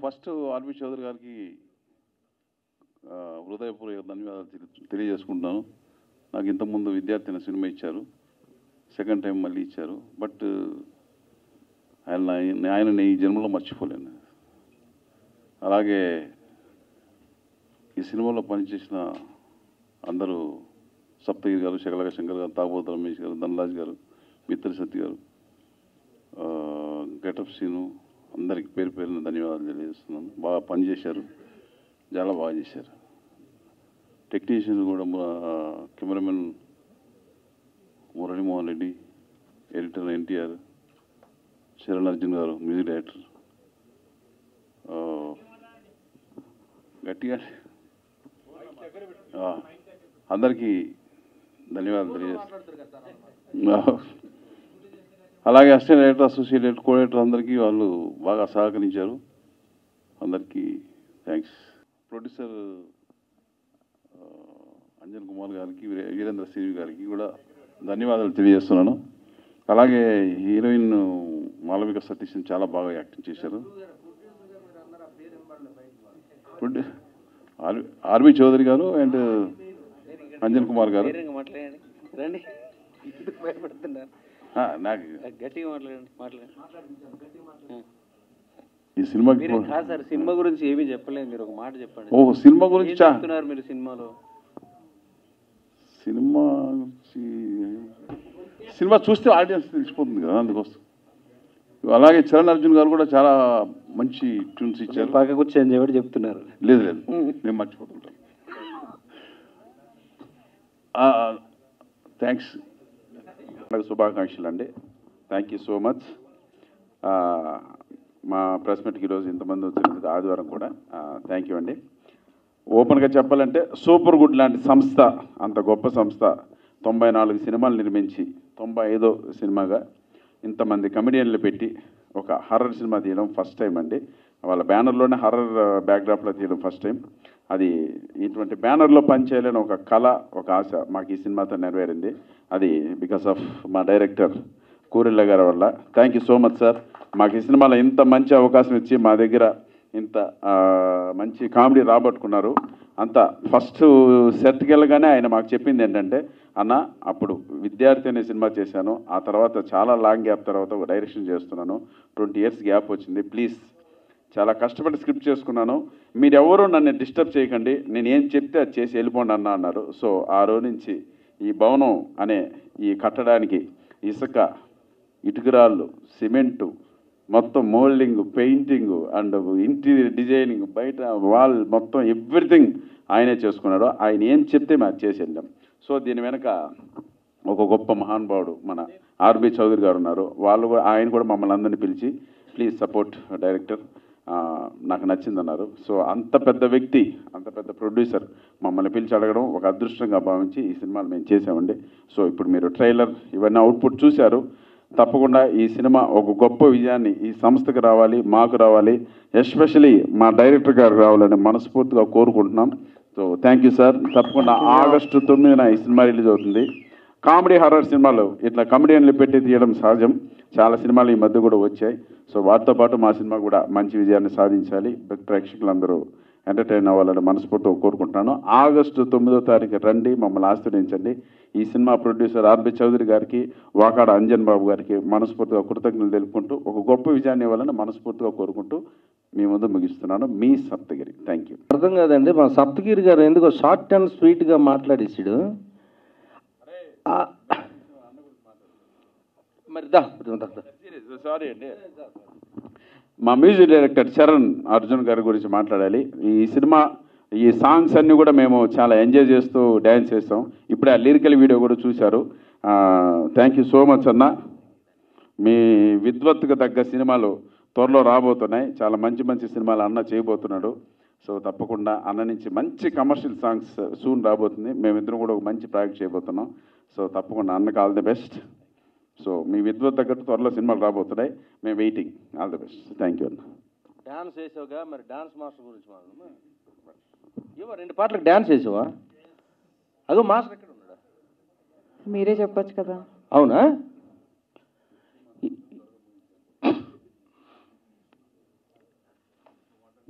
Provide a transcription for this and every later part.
First RB Chowdary గారికి హృదయపూర్వక ధన్యవాదాలు తెలియజేసుకుంటున్నాను. నాకు ఇంతకుముందు విద్యార్థిని సినిమా ఇచ్చారు, సెకండ్ టైం మళ్ళీ ఇచ్చారు. బట్ ఆయన ఈ జన్మలో మర్చిపోలేను. అలాగే ఈ సినిమాలో పనిచేసిన అందరూ సప్తగిరి గారు, శకలక శంకర్ గారు, తాగోతు రమేష్ గారు, ధనరాజ్ గారు, మిత్ర సత్య గారు, గెటప్ సీను, అందరికి పేరు పేరున ధన్యవాదాలు తెలియజేస్తున్నాను. బాగా పనిచేశారు, చాలా బాగా చేశారు. టెక్నీషియన్ కూడా కెమెరామెన్ మురళీమోహన్ రెడ్డి, ఎడిటర్ ఎన్టీఆర్, శరణ్ అర్జున్ గారు, మ్యూజిక్ డైరెక్టర్, గట్టిగా అందరికీ ధన్యవాదాలు తెలియజేస్తాను. అలాగే assistant director, associate director, co director అందరికీ వాళ్ళు బాగా సహకరించారు. అందరికీ థ్యాంక్స్. ప్రొడ్యూసర్ అంజన్ కుమార్ గారికి, వీరేంద్ర శ్రీ గారికి కూడా ధన్యవాదాలు తెలియజేస్తున్నాను. అలాగే హీరోయిన్ మాలవిక సతీష్ చాలా బాగా యాక్టింగ్ చేశారు. ఆర్బి చౌదరి గారు అండ్ అంజన్ కుమార్ గారు. నాకు ఈ సినిమాకి సినిమా గురించి ఏమీ చెప్పలేదు, మీరు ఒక మాట చెప్పండి. ఓ సినిమా గురించి చెప్తున్నారు మీరు. సినిమాలో సినిమా గురించి సినిమా చూస్తే ఆడియన్స్ తెలిసిపోతుంది కదా, అందుకోసం. అలాగే చరణ్ అర్జున్ గారు కూడా చాలా మంచి ట్యూన్స్ ఇచ్చారు. పక్క కూర్చొని చెప్పి చెప్తున్నారు. లేదు లేదు, నేను మర్చిపోతుంటాను. థ్యాంక్స్. శుభాకాంక్షలు అండి. Thank you so much. మా ప్రెస్ మీట్కి ఈరోజు ఇంతమంది వచ్చినందుకు, ఆదివారం కూడా థ్యాంక్ యూ అండి. ఓపెన్గా చెప్పాలంటే సూపర్ గుడ్ లాంటి సంస్థ, అంత గొప్ప సంస్థ 94 సినిమాలు నిర్మించి 95వ సినిమాగా ఇంతమంది కమెడియన్లు పెట్టి ఒక హర్రర్ సినిమా తీయడం ఫస్ట్ టైం అండి. వాళ్ళ బ్యానర్లోనే హర్రర్ బ్యాక్డ్రాప్లో తీయడం ఫస్ట్ టైం. అది ఇటువంటి బ్యానర్లో పనిచేయాలని ఒక కళ, ఒక ఆశ మాకు ఈ సినిమాతో నెరవేరింది. అది బికాస్ ఆఫ్ మా డైరెక్టర్ కూరెళ్ళ గారి వల్ల. Thank you so much sir. మాకు ఈ సినిమాలో ఇంత మంచి అవకాశం ఇచ్చి మా దగ్గర ఇంత మంచి కామెడీ రాబట్టుకున్నారు. అంతా ఫస్ట్ సెట్కి వెళ్ళగానే ఆయన మాకు చెప్పింది ఏంటంటే, అన్న అప్పుడు విద్యార్థి అనే సినిమా చేశాను, ఆ తర్వాత చాలా లాంగ్ గ్యాప్ తర్వాత డైరెక్షన్ చేస్తున్నాను, 20 years గ్యాప్ వచ్చింది, ప్లీజ్ చాలా కష్టపడి స్క్రిప్ట్ చేసుకున్నాను, మీరెవరూ నన్ను డిస్టర్బ్ చేయకండి, నేను ఏం చెప్తే అది చేసి వెళ్ళిపోండి అన్న అన్నారు. సో ఆ రోజు నుంచి ఈ భవనం అనే ఈ కట్టడానికి ఇసుక, ఇటుకరాళ్ళు, సిమెంటు, మొత్తం moulding, painting and interior designing, బయట వాల్ మొత్తం ఎవ్రీథింగ్ ఆయనే చేసుకున్నాడు. ఆయన ఏం చెప్తే మేము చేసి వెళ్ళాం. సో దీని వెనక ఒక గొప్ప మహానుభావుడు మన ఆర్బి చౌదరి గారు ఉన్నారు. వాళ్ళు కూడా, ఆయన కూడా మమ్మల్ని అందరినీ పిలిచి ప్లీజ్ సపోర్ట్ డైరెక్టర్, నాకు నచ్చిందన్నారు. సో అంత పెద్ద వ్యక్తి, అంత పెద్ద ప్రొడ్యూసర్ మమ్మల్ని పిలిచి అడగడం ఒక అదృష్టంగా భావించి ఈ సినిమాలు మేము చేసామండి. సో ఇప్పుడు మీరు ట్రైలర్ ఇవన్నీ అవుట్పుట్ చూశారు. తప్పకుండా ఈ సినిమా ఒక గొప్ప విజయాన్ని ఈ సంస్థకు రావాలి, మాకు రావాలి, ఎస్పెషలీ మా డైరెక్టర్ గారు రావాలని మనస్ఫూర్తిగా కోరుకుంటున్నాం. So thank you sir. తప్పకుండా August 9న ఈ సినిమా రిలీజ్ అవుతుంది. కామెడీ హర్రర్ సినిమాలు ఇట్లా కమెడియన్లు పెట్టి తీయడం సహజం. చాలా సినిమాలు ఈ మధ్య కూడా వచ్చాయి. సో వాటితో పాటు మా సినిమా కూడా మంచి విజయాన్ని సాధించాలి, ప్రేక్షకులందరూ ఎంటర్టైన్ అవ్వాలని మనస్ఫూర్తిగా కోరుకుంటున్నాను. August 9వ తారీఖు రండి, మమ్మల్ని ఆశీర్వదించండి. ఈ సినిమా ప్రొడ్యూసర్ ఆర్బి చౌదరి గారికి, వాకాడ అంజన్ బాబు గారికి మనస్ఫూర్తిగా కృతజ్ఞతలు తెలుపుకుంటూ ఒక గొప్ప విజయాన్ని ఇవ్వాలని మనస్ఫూర్తిగా కోరుకుంటూ మీ ముందు ముగిస్తున్నాను. మీ సప్తగిరి. Thank you. అర్థం కాదండి, మా సప్తగిరి గారు ఎందుకో షార్ట్ అండ్ స్వీట్గా మాట్లాడేసాడు. మరి సారీ అండి, మా మ్యూజిక్ డైరెక్టర్ చరణ్ అర్జున్ గారి గురించి మాట్లాడాలి. ఈ సినిమా ఈ సాంగ్స్ అన్నీ కూడా మేము చాలా ఎంజాయ్ చేస్తూ డ్యాన్స్ చేస్తాం. ఇప్పుడే ఆ లిరికల్ వీడియో కూడా చూశారు. థ్యాంక్ యూ సో మచ్ అన్న. మీ విద్వత్తుకు తగ్గ సినిమాలు త్వరలో రాబోతున్నాయి. చాలా మంచి మంచి సినిమాలు అన్న చేయబోతున్నాడు. సో తప్పకుండా అన్న నుంచి మంచి కమర్షియల్ సాంగ్స్ సూన్ రాబోతుంది. మేమిద్దరం కూడా ఒక మంచి ప్రాజెక్ట్ చేయబోతున్నాం. సో తప్పకుండా అన్నకు ఆల్ ది బెస్ట్. సో మీ విద్వత్ తగ్గట్టు త్వరలో సినిమాలు రాబోతున్నాయి, మేము waiting. All the best. Thank you అన్న. డాన్స్ చేసావుగా, మరి డాన్స్ మాస్టర్ గురించి మాట్లాడమా? ఏమో 2 పాటలకు డాన్స్ చేసావా? అదో మాస్టర్ ఎక్కడ ఉన్నాడా? మీరే చెప్పొచ్చు కదా. అవునా?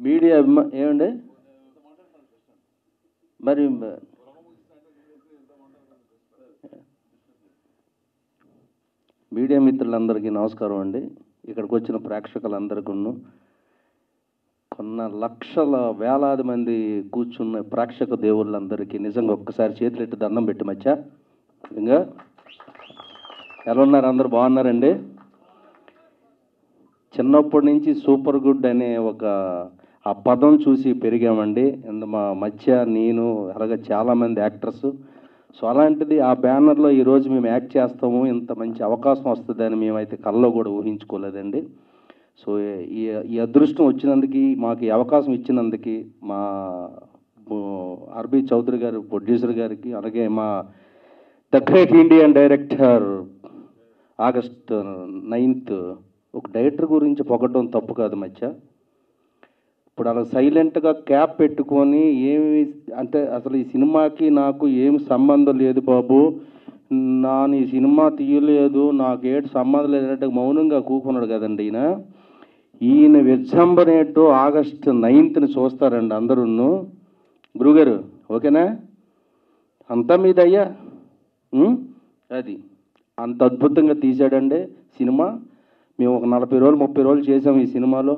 మీడియా ఏమండి మరి మీడియా మిత్రులందరికీ నమస్కారం అండి. ఇక్కడికి వచ్చిన ప్రేక్షకులందరికీ కొన్న లక్షల వేలాది మంది కూర్చున్న ప్రేక్షక దేవుళ్ళందరికీ నిజంగా ఒక్కసారి చేతులెట్టి దండం పెట్టి మచ్చా నిజంగా ఎలా ఉన్నారు? అందరూ బాగున్నారండి? చిన్నప్పటి నుంచి సూపర్ గుడ్ అనే ఆ పదం చూసి పెరిగామండి. మా మధ్య నేను అలాగే చాలామంది యాక్టర్స్. సో అలాంటిది ఆ బ్యానర్లో ఈరోజు మేము యాక్ట్ చేస్తాము, ఇంత మంచి అవకాశం వస్తుందని మేమైతే కల్లో కూడా ఊహించుకోలేదండి. సో ఈ అదృష్టం వచ్చినందుకు, మాకు ఈ అవకాశం ఇచ్చినందుకు మా ఆర్బి చౌదరి గారు ప్రొడ్యూసర్ గారికి, అలాగే మా the great Indian director August 9th ఒక డైరెక్టర్ గురించి పొగడడం తప్పు కాదు మధ్య. ఇప్పుడు అలా సైలెంట్గా క్యాప్ పెట్టుకొని ఏమి అంటే అసలు ఈ సినిమాకి నాకు ఏమి సంబంధం లేదు బాబు, ఈ సినిమా తీయలేదు, నాకేటి సంబంధం లేదంటే మౌనంగా కూకున్నాడు కదండి ఈయన విజృంభణేటో ఆగస్ట్ 9th చూస్తారండి అందరూ. గురుగారు ఓకేనా? అంతా మీదయ్యా. అది అంత అద్భుతంగా తీశాడండి సినిమా. మేము ఒక 40 రోజులు 30 రోజులు చేసాం ఈ సినిమాలో.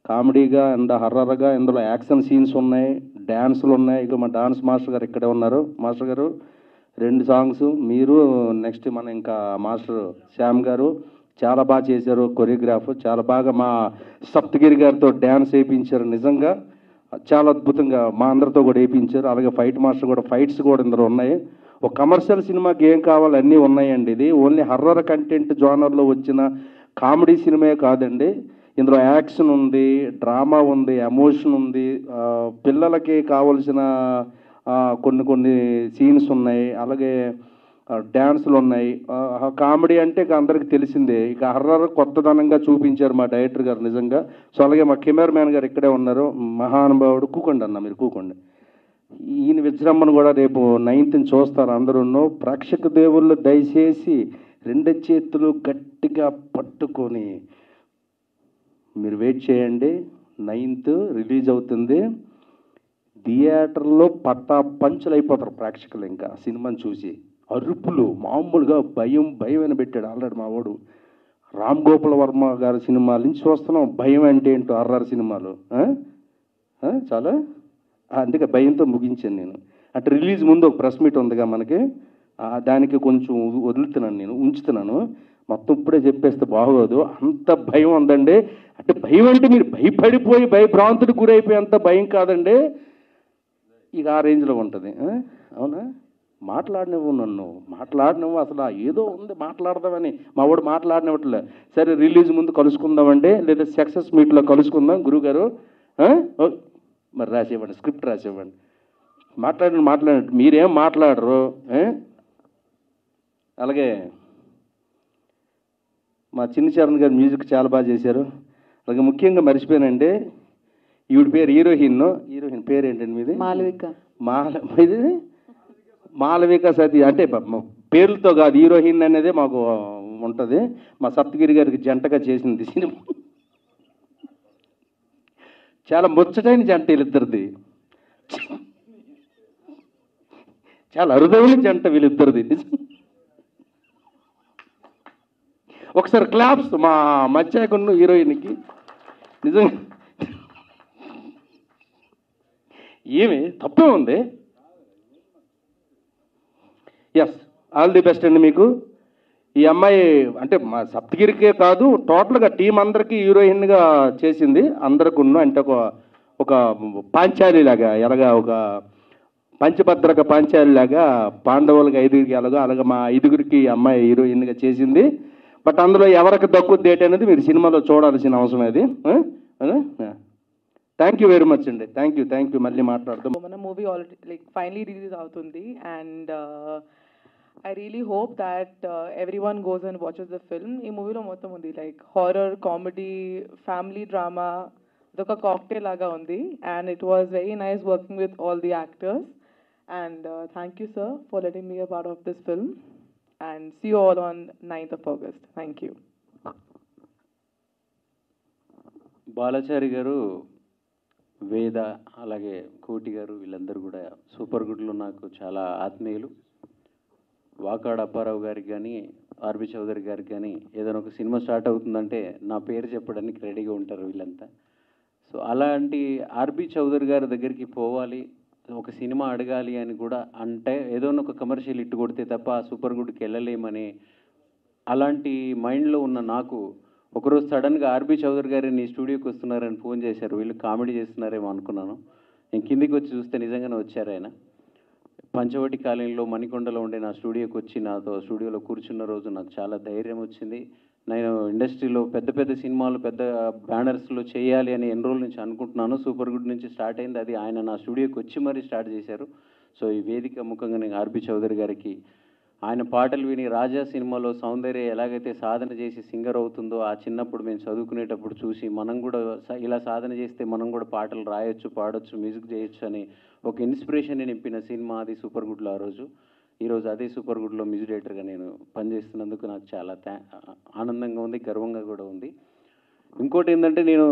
కామెడీగా అండ్ హర్రర్గా, ఇందులో యాక్షన్ సీన్స్ ఉన్నాయి, డ్యాన్సులు ఉన్నాయి. ఇక మా డాన్స్ మాస్టర్ గారు ఇక్కడే ఉన్నారు. మాస్టర్ గారు 2 సాంగ్స్, మీరు నెక్స్ట్ మన ఇంకా మాస్టర్ శ్యామ్ గారు చాలా బాగా చేశారు. కొరియోగ్రాఫ్ చాలా బాగా మా సప్తగిరి గారితో డ్యాన్స్ వేయించారు. నిజంగా చాలా అద్భుతంగా మా అందరితో కూడా వేయించారు. అలాగే ఫైట్ మాస్టర్ కూడా, ఫైట్స్ కూడా ఇందులో ఉన్నాయి. ఒక కమర్షియల్ సినిమాకి ఏం కావాలి అన్నీ ఉన్నాయండి. ఇది ఓన్లీ హర్రర్ కంటెంట్ జోనర్లో వచ్చిన కామెడీ సినిమా కాదండి. ఇందులో యాక్షన్ ఉంది, డ్రామా ఉంది, ఎమోషన్ ఉంది, పిల్లలకి కావలసిన కొన్ని సీన్స్ ఉన్నాయి, అలాగే డ్యాన్సులు ఉన్నాయి. కామెడీ అంటే ఇక అందరికి తెలిసిందే. ఇక హర్రర్ కొత్తదనంగా చూపించారు మా డైరెక్టర్ గారు నిజంగా. సో అలాగే మా కెమెరా మ్యాన్ గారు ఇక్కడే ఉన్నారు, మహానుభావుడు. కూకోండి అన్న, మీరు కూకోండి. ఈయన విజృంభణ కూడా రేపు 9th చూస్తారు అందరూ. ప్రేక్షక దేవుళ్ళు దయచేసి 2 చేతులు గట్టిగా పట్టుకొని మీరు వెయిట్ చేయండి. 9th రిలీజ్ అవుతుంది. థియేటర్లో పంచులు అయిపోతారు ప్రేక్షకులు. ఇంకా సినిమాని చూసి అరుపులు మామూలుగా భయం అని పెట్టాడు ఆల్రెడీ మా వాడు. రామ్ గోపాల్ వర్మ గారి సినిమాల నుంచి చూస్తున్నాం భయం అంటే ఏంటో, హర్రర్ సినిమాలు చాలా. అందుకే భయంతో ముగించాను నేను. అంటే రిలీజ్ ముందు ఒక ప్రెస్ మీట్ ఉందిగా మనకి, దానికి కొంచెం వదులుతున్నాను, నేను ఉంచుతున్నాను. మొత్తం ఇప్పుడే చెప్పేస్తే బాగోదు, అంత భయం ఉందండి. అంటే భయం అంటే మీరు భయపడిపోయి భయభ్రాంతుడికి గురైపోయి అంత భయం కాదండి. ఇక ఆ రేంజ్లో ఉంటుంది. అవునా? మాట్లాడినవ్వు అసలు ఏదో ఉంది మాట్లాడదామని మా వాడు మాట్లాడినట్లే. సరే రిలీజ్ ముందు కలుసుకుందామండి, లేదా సక్సెస్ మీట్లో కలుసుకుందాం గురుగారు. మరి రాసేవ్వండి, స్క్రిప్ట్ రాసేవ్వండి. మాట్లాడినట్టు మీరేం మాట్లాడరు. అలాగే మా చిన్ని చరణ్ గారు మ్యూజిక్ చాలా బాగా చేశారు. అలాగే ముఖ్యంగా మర్చిపోయానండి, ఈవిడ పేరు హీరోయిన్ పేరు ఏంటండి మీది? మాలవిక సతీ. అంటే పేర్లతో కాదు, హీరోయిన్ అనేది మాకు ఉంటుంది. మా సప్తగిరి గారికి జంటగా చేసింది సినిమా. చాలా ముచ్చటైన జంట వీళ్ళిద్దరిది, చాలా అరుదైన జంట వీళ్ళిద్దరిది. ఒకసారి క్లాప్స్ మా మధ్యకున్న హీరోయిన్కి. నిజంగా ఏమి తప్పే ఉంది. ఎస్, ఆల్ ది బెస్ట్ అండి మీకు. ఈ అమ్మాయి అంటే మా సప్తగిరికే కాదు, టోటల్గా టీం అందరికీ హీరోయిన్గా చేసింది. అందరికీ అంటే ఒక పాంచాలిలాగా, ఎలాగా ఒక పంచభద్రక పాంచాలిలాగా పాండవులకి 5గురికి అలాగా మా 5గురికి అమ్మాయి హీరోయిన్గా చేసింది. బట్ అందులో ఎవరికి దక్కుద్ది ఏంటి అనేది మీరు సినిమాలో చూడాల్సిన అవసరం అది. థ్యాంక్ యూ వెరీ మచ్ అండి. Thank you. మళ్ళీ మాట్లాడదాం. మన మూవీ ఆల్రెడీ ఫైనలీ రిలీజ్ అవుతుంది. And I really hope that everyone goes and watches the film. ఈ మూవీలో మొత్తం ఉంది హారర్, కామెడీ, ఫ్యామిలీ డ్రామా, ఇదొక కాక్టైల్ లాగా ఉంది. And it was very nice working with all the actors. And thank you sir for letting me a part of this film. And see you all on 9th of August. Thank you. Balachari గారు వేద, అలాగే కోటి గారు, వీళ్ళందరూ కూడా super గుడ్లో నాకు చాలా ఆత్మీయులు. వాకాడ అప్పారావు గారికి కానీ, ఆర్బి చౌదరి గారికి కానీ ఏదైనా ఒక సినిమా స్టార్ట్ అవుతుందంటే నా పేరు చెప్పడానికి రెడీగా ఉంటారు వీళ్ళంతా. సో అలాంటి ఆర్బి చౌదరి గారి దగ్గరికి పోవాలి, ఒక సినిమా అడగాలి అని కూడా అంటే ఏదో ఒక కమర్షియల్ ఇట్టు కొడితే తప్ప ఆ సూపర్ గుడ్కి వెళ్ళలేమని అలాంటి మైండ్లో ఉన్న నాకు ఒకరోజు సడన్గా ఆర్బి చౌదరి గారు నీ స్టూడియోకి వస్తున్నారని ఫోన్ చేశారు. వీళ్ళు కామెడీ చేస్తున్నారేమో అనుకున్నాను. నేను కిందికి వచ్చి చూస్తే నిజంగానే వచ్చారు ఆయన. పంచవటి కాలనీలో మణికొండలో ఉండే నా స్టూడియోకి వచ్చి నాతో స్టూడియోలో కూర్చున్న రోజు నాకు చాలా ధైర్యం వచ్చింది. నేను ఇండస్ట్రీలో పెద్ద పెద్ద సినిమాలు, పెద్ద బ్యానర్స్లో చేయాలి అని ఎన్ని రోజుల నుంచి అనుకుంటున్నాను. సూపర్ గుడ్ నుంచి స్టార్ట్ అయింది. అది ఆయన నా స్టూడియోకి వచ్చి మరీ స్టార్ట్ చేశారు. సో ఈ వేదిక ముఖంగా నేను ఆర్బి చౌదరి గారికి, ఆయన పాటలు విని రాజా సినిమాలో సౌందర్య ఎలాగైతే సాధన చేసి సింగర్ అవుతుందో ఆ చిన్నప్పుడు మేము చదువుకునేటప్పుడు చూసి మనం కూడా ఇలా సాధన చేస్తే మనం కూడా పాటలు రాయొచ్చు, పాడొచ్చు, మ్యూజిక్ చేయొచ్చు అని ఒక ఇన్స్పిరేషన్ నింపిన సినిమా అది సూపర్ గుడ్లో. ఆ రోజు ఈరోజు అదే సూపర్ గుడ్లో మ్యూజిక్ డైరెక్టర్గా నేను పనిచేస్తున్నందుకు నాకు చాలా ఆనందంగా ఉంది, గర్వంగా కూడా ఉంది. ఇంకోటి ఏంటంటే నేను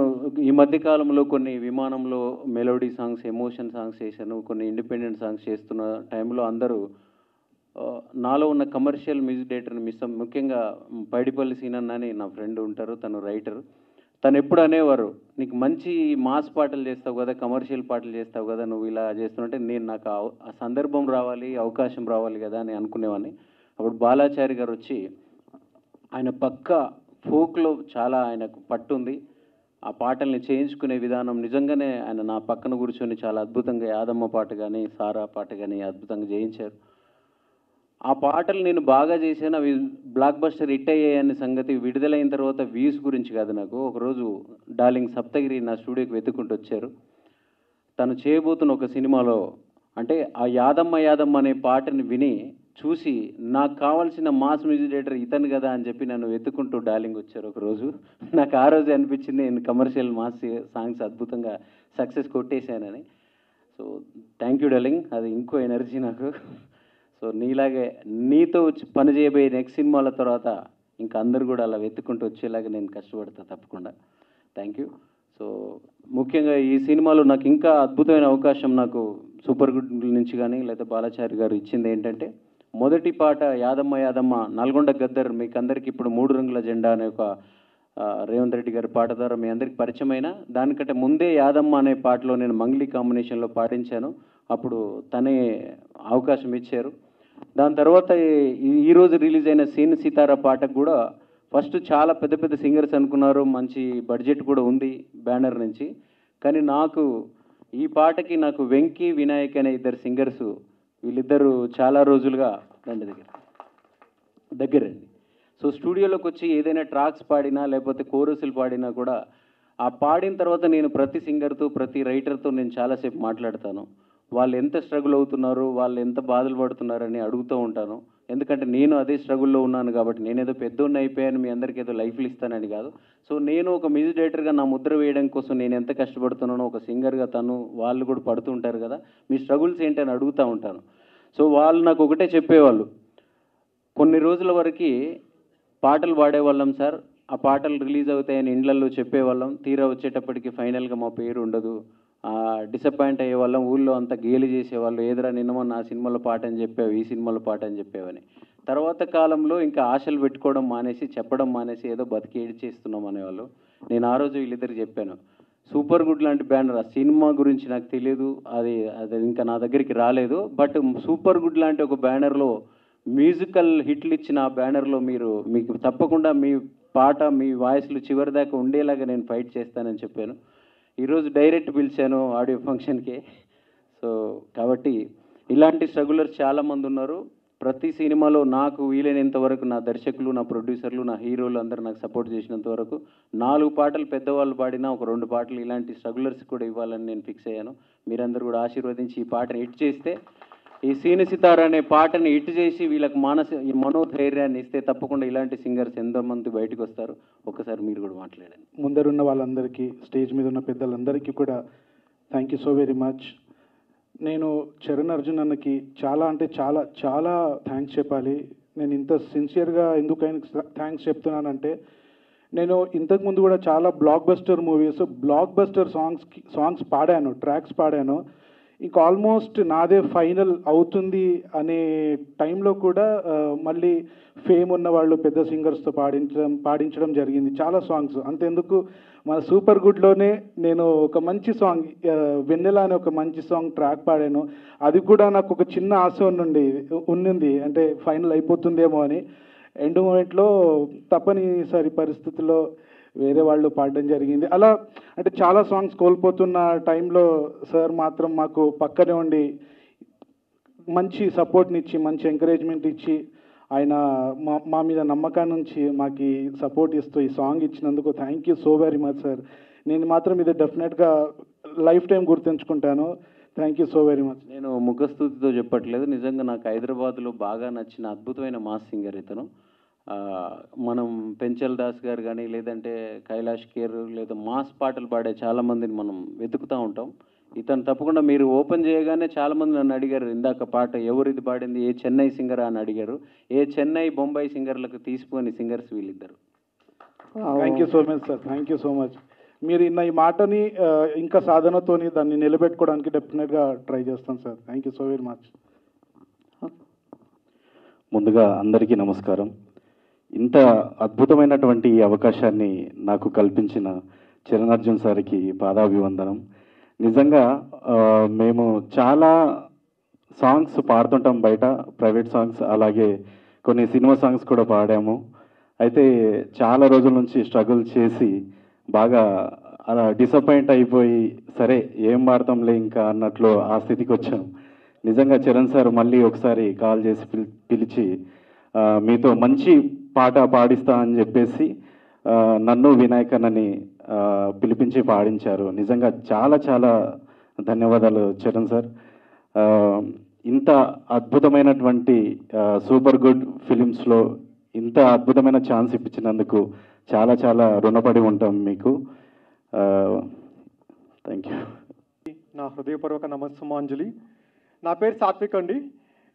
ఈ మధ్యకాలంలో కొన్ని విమానంలో మెలోడీ సాంగ్స్, ఎమోషన్ సాంగ్స్ చేశాను, కొన్ని ఇండిపెండెంట్ సాంగ్స్ చేస్తున్న టైంలో అందరూ నాలో ఉన్న కమర్షియల్ మ్యూజిక్ డైరెక్టర్ని ముఖ్యంగా పైడిపల్లి సీనన్న అని నా ఫ్రెండ్ ఉంటారు, తను రైటర్. తను ఎప్పుడు అనేవారు, నీకు మంచి మాస్ పాటలు చేస్తావు కదా, కమర్షియల్ పాటలు చేస్తావు కదా, నువ్వు ఇలా చేస్తుంటే నేను నాకు ఆ సందర్భం రావాలి, అవకాశం రావాలి కదా అని అనుకునేవాడిని. అప్పుడు బాలాచారి గారు వచ్చి, ఆయన పక్క ఫోక్లో చాలా ఆయనకు పట్టుంది, ఆ పాటల్ని చేయించుకునే విధానం నిజంగానే ఆయన నా పక్కన కూర్చొని చాలా అద్భుతంగా యాదమ్మ పాట కానీ, సారా పాట కానీ అద్భుతంగా చేయించారు. ఆ పాటలు నేను బాగా చేశాను, అవి బ్లాక్ బస్టర్ హిట్ అయ్యాయనే సంగతి విడుదలైన తర్వాత వ్యూస్ గురించి కాదు నాకు. ఒకరోజు డార్లింగ్ సప్తగిరి నా స్టూడియోకి వెతుక్కుంటూ వచ్చారు. తను చేయబోతున్న ఒక సినిమాలో అంటే ఆ యాదమ్మ యాదమ్మ అనే పాటని విని చూసి నాకు కావాల్సిన మాస్ మ్యూజిక్ డైరెక్టర్ ఇతను కదా అని చెప్పి నన్ను వెతుక్కుంటూ డార్లింగ్ వచ్చారు ఒకరోజు. నాకు ఆ రోజే అనిపించింది నేను కమర్షియల్ మాస్ సాంగ్స్ అద్భుతంగా సక్సెస్ కొట్టేశానని. సో థ్యాంక్ యూ డార్లింగ్, అది ఇంకో ఎనర్జీ నాకు. సో నీలాగే నీతో పని చేయబోయే నెక్స్ట్ సినిమాల తర్వాత ఇంకా అందరు కూడా అలా వెతుక్కుంటూ వచ్చేలాగా నేను కష్టపడతా తప్పకుండా. Thank you. సో ముఖ్యంగా ఈ సినిమాలో నాకు ఇంకా అద్భుతమైన అవకాశం నాకు సూపర్ గుడ్ నుంచి కానీ లేదా బాలాచారి గారు ఇచ్చింది ఏంటంటే, మొదటి పాట యాదమ్మ యాదమ్మ నల్గొండ గద్దర్ మీకు అందరికీ ఇప్పుడు 3 రంగుల జెండా అనే ఒక రేవంత్ రెడ్డి గారి పాట ద్వారా మీ అందరికి పరిచయమైన, దానికంటే ముందే యాదమ్మ అనే పాటలో నేను మంగ్లీ కాంబినేషన్లో పాటించాను. అప్పుడు తనే అవకాశం ఇచ్చారు. దాని తర్వాత ఈరోజు రిలీజ్ అయిన సీన్ సితారా పాటకు కూడా ఫస్ట్ చాలా పెద్ద పెద్ద సింగర్స్ అనుకున్నారు, మంచి బడ్జెట్ కూడా ఉంది బ్యానర్ నుంచి. కానీ నాకు ఈ పాటకి నాకు వెంకీ, వినాయక్ అనే 2 సింగర్స్, వీళ్ళిద్దరూ చాలా రోజులుగా దగ్గరండి. సో స్టూడియోలోకి వచ్చి ఏదైనా ట్రాక్స్ పాడినా లేకపోతే కోరసులు పాడినా కూడా ఆ పాడిన తర్వాత నేను ప్రతి సింగర్తో, ప్రతి రైటర్తో నేను చాలాసేపు మాట్లాడతాను. వాళ్ళు ఎంత స్ట్రగుల్ అవుతున్నారు, వాళ్ళు ఎంత బాధలు పడుతున్నారని అడుగుతూ ఉంటాను. ఎందుకంటే నేను అదే స్ట్రగుల్లో ఉన్నాను కాబట్టి, నేనేదో పెద్దోడిని అయిపోయాను మీ అందరికీ ఏదో లైఫ్లు ఇస్తానని కాదు. సో నేను ఒక మ్యూజిక్ డైరెక్టర్గా నా ముద్ర వేయడం కోసం నేను ఎంత కష్టపడుతున్నానో ఒక సింగర్గా వాళ్ళు కూడా పడుతూ ఉంటారు కదా, మీ స్ట్రగుల్స్ ఏంటని అడుగుతూ ఉంటాను. సో వాళ్ళు నాకు ఒకటే చెప్పేవాళ్ళు, కొన్ని రోజుల వరకు పాటలు పాడేవాళ్ళం సార్, ఆ పాటలు రిలీజ్ అవుతాయని ఇండ్లల్లో చెప్పేవాళ్ళం, తీరా వచ్చేటప్పటికి ఫైనల్గా మా పేరు ఉండదు, డిసప్పాయింట్ అయ్యేవాళ్ళం, ఊళ్ళో అంతా గేలి చేసేవాళ్ళు, ఏదైనా నిన్నమన్న ఆ సినిమాలో పాట అని చెప్పావు, ఈ సినిమాలో పాట అని చెప్పావని. తర్వాత కాలంలో ఇంకా ఆశలు పెట్టుకోవడం మానేసి, చెప్పడం మానేసి ఏదో బతికి ఏడ్చేస్తున్నాం అనేవాళ్ళు. నేను ఆ రోజు వీళ్ళిద్దరికి చెప్పాను, సూపర్ గుడ్ లాంటి బ్యానర్, ఆ సినిమా గురించి నాకు తెలియదు, అది ఇంకా నా దగ్గరికి రాలేదు, బట్ సూపర్ గుడ్ లాంటి ఒక బ్యానర్లో మ్యూజికల్ హిట్లు ఇచ్చిన ఆ బ్యానర్లో మీకు తప్పకుండా మీ పాట, మీ వాయిస్లు చివరి దాకా ఉండేలాగా నేను ఫైట్ చేస్తానని చెప్పాను. ఈరోజు డైరెక్ట్ పిలిచాను ఆడియో ఫంక్షన్కి. సో కాబట్టి ఇలాంటి స్ట్రగులర్స్ చాలామంది ఉన్నారు. ప్రతి సినిమాలో నాకు వీలైనంత వరకు నా దర్శకులు, నా ప్రొడ్యూసర్లు, నా హీరోలు అందరూ నాకు సపోర్ట్ చేసినంత వరకు 4 పాటలు పెద్దవాళ్ళు పాడినా ఒక 2 పాటలు ఇలాంటి స్ట్రగులర్స్ కూడా ఇవ్వాలని నేను ఫిక్స్ అయ్యాను. మీరందరూ కూడా ఆశీర్వదించి ఈ పాటను హిట్ చేస్తే, ఈ సీని సితార అనే పాటని హిట్ చేసి వీళ్ళకి ఈ మనోధైర్యాన్ని ఇస్తే తప్పకుండా ఇలాంటి సింగర్స్ ఎంతోమంది బయటకు వస్తారు. ఒక్కసారి మీరు కూడా మాట్లాడండి. ముందరున్న వాళ్ళందరికీ, స్టేజ్ మీద ఉన్న పెద్దలందరికీ కూడా thank you so very much. నేను చరణ్ అర్జున్ అన్నకి చాలా అంటే చాలా చాలా థ్యాంక్స్ చెప్పాలి. నేను ఇంత సిన్సియర్గా ఎందుకు ఆయనకి థ్యాంక్స్ చెప్తున్నానంటే, నేను ఇంతకుముందు కూడా చాలా బ్లాక్ బస్టర్ సాంగ్స్ పాడాను, ట్రాక్స్ పాడాను. ఇంకా ఆల్మోస్ట్ నాదే ఫైనల్ అవుతుంది అనే టైంలో కూడా మళ్ళీ ఫేమ్ ఉన్న వాళ్ళు పెద్ద సింగర్స్తో పాడించడం జరిగింది చాలా సాంగ్స్. అంతెందుకు మన సూపర్ గుడ్లోనే నేను ఒక మంచి సాంగ్ వెన్నెల అనే ఒక మంచి సాంగ్ ట్రాక్ పాడాను. అది కూడా నాకు ఒక చిన్న ఆశ ఉన్నింది, అంటే ఫైనల్ అయిపోతుందేమో అని. ఎండ్ మూమెంట్లో తప్పనిసరి పరిస్థితుల్లో వేరే వాళ్ళు పాడడం జరిగింది. అలా అంటే చాలా సాంగ్స్ కోల్పోతున్న టైంలో సార్ మాత్రం మాకు పక్కనే ఉండి మంచి సపోర్ట్నిచ్చి, మంచి ఎంకరేజ్మెంట్ ఇచ్చి, ఆయన మా మీద నమ్మకాన్ని నుంచి మాకు సపోర్ట్ ఇస్తూ ఈ సాంగ్ ఇచ్చినందుకు thank you so very much sir. నేను మాత్రం ఇది డెఫినెట్గా లైఫ్ టైం గుర్తుంచుకుంటాను. Thank you so very much. నేను ముఖస్థుతితో చెప్పట్లేదు, నిజంగా నాకు హైదరాబాద్లో బాగా నచ్చిన అద్భుతమైన మాస్ సింగర్ ఇతను. మనం పెంచల్ దాస్ గారు కానీ, లేదంటే కైలాష్ కేర్, లేదా మాస్ పాటలు పాడే చాలామందిని మనం వెతుకుతూ ఉంటాం. ఇతను తప్పకుండా మీరు ఓపెన్ చేయగానే చాలామంది నన్ను అడిగారు, ఇందాక పాట ఎవరిది పాడింది, ఏ చెన్నై సింగరా అని అడిగారు. ఏ చెన్నై బొంబాయి సింగర్లకు తీసిపోని సింగర్స్ వీళ్ళిద్దరు. Thank you so much sir, thank you so much. మీరు ఈ మాటని ఇంకా సాధనతోని దాన్ని నిలబెట్టుకోవడానికి డెఫినెట్గా ట్రై చేస్తాను sir. Thank you so very much. ముందుగా అందరికీ నమస్కారం. ఇంత అద్భుతమైనటువంటి ఈ అవకాశాన్ని నాకు కల్పించిన చరణ్ అర్జున్ సార్కి పాదాభివందనం. నిజంగా మేము చాలా సాంగ్స్ పాడుతుంటాం బయట, ప్రైవేట్ సాంగ్స్, అలాగే కొన్ని సినిమా సాంగ్స్ కూడా పాడాము. అయితే చాలా రోజుల నుంచి స్ట్రగుల్ చేసి బాగా అలా డిసప్పాయింట్ అయిపోయి, సరే ఏం పాడతాంలే ఇంకా అన్నట్లు ఆ స్థితికి వచ్చాం. నిజంగా చరణ్ సార్ మళ్ళీ ఒకసారి కాల్ చేసి పిలిచి మీతో మంచి పాట పాడిస్తా అని చెప్పేసి నన్ను వినాయకన్నని పిలిపించి పాడించారు. నిజంగా చాలా చాలా ధన్యవాదాలు చరణ్ సార్. ఇంత అద్భుతమైనటువంటి సూపర్ గుడ్ ఫిలిమ్స్లో ఇంత అద్భుతమైన ఛాన్స్ ఇప్పించినందుకు చాలా చాలా రుణపడి ఉంటాం మీకు. Thank you. నా హృదయపూర్వక నమస్సుమాంజలి. నా పేరు సాత్విక్ అండి.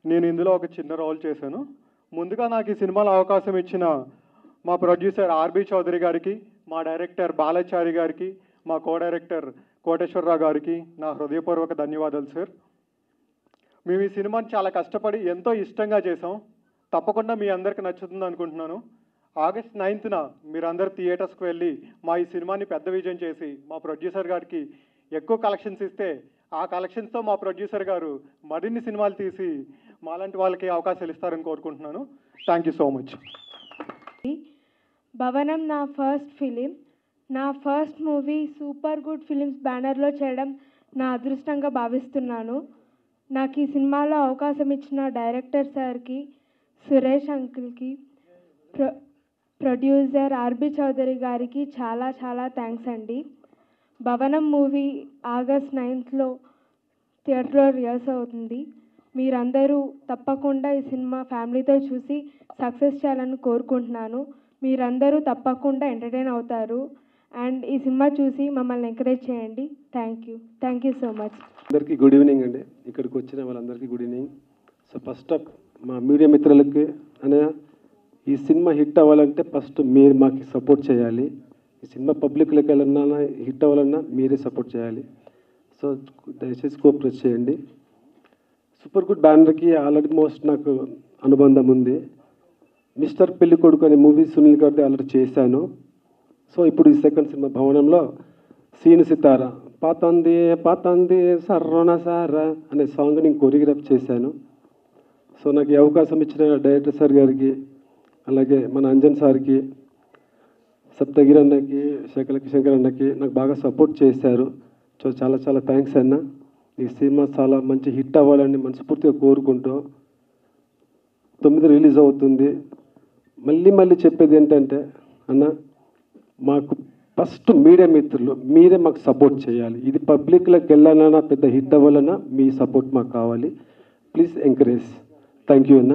నేను ఇందులో ఒక చిన్న రోల్ చేశాను. ముందుగా నాకు ఈ సినిమాలో అవకాశం ఇచ్చిన మా ప్రొడ్యూసర్ ఆర్బి చౌదరి గారికి, మా డైరెక్టర్ బాలాచారి గారికి, మా కో డైరెక్టర్ కోటేశ్వరరావు గారికి నా హృదయపూర్వక ధన్యవాదాలు సార్. మేము ఈ సినిమాని చాలా కష్టపడి ఎంతో ఇష్టంగా చేసాం. తప్పకుండా మీ అందరికి నచ్చుతుంది అనుకుంటున్నాను. ఆగస్ట్ 9న మీరందరూ థియేటర్స్కి వెళ్ళి మా ఈ సినిమాని పెద్ద విజయం చేసి మా ప్రొడ్యూసర్ గారికి ఎక్కువ కలెక్షన్స్ ఇస్తే, ఆ కలెక్షన్స్తో మా ప్రొడ్యూసర్ గారు మరిన్ని సినిమాలు తీసి మాలాంటి వాళ్ళకి అవకాశాలు ఇస్తారని కోరుకుంటున్నాను. Thank you so much. భవనం నా ఫస్ట్ ఫిలిం. నా first movie super good films బ్యానర్లో చేయడం నా అదృష్టంగా భావిస్తున్నాను. నాకు ఈ సినిమాలో అవకాశం ఇచ్చిన డైరెక్టర్ సార్కి, సురేష్ అంకుల్కి, ప్రొడ్యూసర్ ఆర్బి చౌదరి గారికి చాలా చాలా థ్యాంక్స్ అండి. భవనం మూవీ ఆగస్ట్ 9th థియేటర్లో రిలీజ్ అవుతుంది. మీరందరూ తప్పకుండా ఈ సినిమా ఫ్యామిలీతో చూసి సక్సెస్ చేయాలని కోరుకుంటున్నాను. మీరందరూ తప్పకుండా ఎంటర్టైన్ అవుతారు. అండ్ ఈ సినిమా చూసి మమ్మల్ని ఎంకరేజ్ చేయండి. Thank you so much. అందరికీ గుడ్ ఈవినింగ్ అండి. ఇక్కడికి వచ్చిన వాళ్ళందరికీ good evening. So first of మా మీడియా మిత్రులకి అనే ఈ సినిమా హిట్ అవ్వాలంటే ఫస్ట్ మీరు మాకు సపోర్ట్ చేయాలి. ఈ సినిమా పబ్లిక్లోకి వెళ్ళాలన్నా హిట్ అవ్వాలన్నా మీరే సపోర్ట్ చేయాలి. సో దయచేసి కోఆపరేట్ చేయండి. సూపర్ గుడ్ బ్యానర్కి ఆల్రెడీ మోస్ట్ నాకు అనుబంధం ఉంది. మిస్టర్ పెళ్లి కొడుకు అనే మూవీ సునీల్ గారిది ఆల్రెడీ చేశాను. సో ఇప్పుడు ఈ సెకండ్ సినిమా భవనంలో సీను సితారా పాతంది పాతంది సర్రోన సారా అనే సాంగ్ నేను కొరియోగ్రాఫ్ చేశాను. సో నాకు ఈ అవకాశం ఇచ్చిన డైరెక్టర్ సార్ గారికి, అలాగే మన అంజన్ సార్కి, సప్తగిరి అన్నకి, శంకర్ అన్నకి నాకు బాగా సపోర్ట్ చేశారు. సో చాలా చాలా థ్యాంక్స్ అన్న. ఈ సినిమా చాలా మంచి హిట్ అవ్వాలని మనస్ఫూర్తిగా కోరుకుంటూ 9 రిలీజ్ అవుతుంది. మళ్ళీ చెప్పేది ఏంటంటే అన్న, మాకు ఫస్ట్ మీడియా మిత్రులు మీరే మాకు సపోర్ట్ చేయాలి. ఇది పబ్లిక్లోకి వెళ్ళాలన్నా పెద్ద హిట్ అవ్వాలన్నా మీ సపోర్ట్ మాకు కావాలి. Please encourage. థ్యాంక్ యూ అన్న.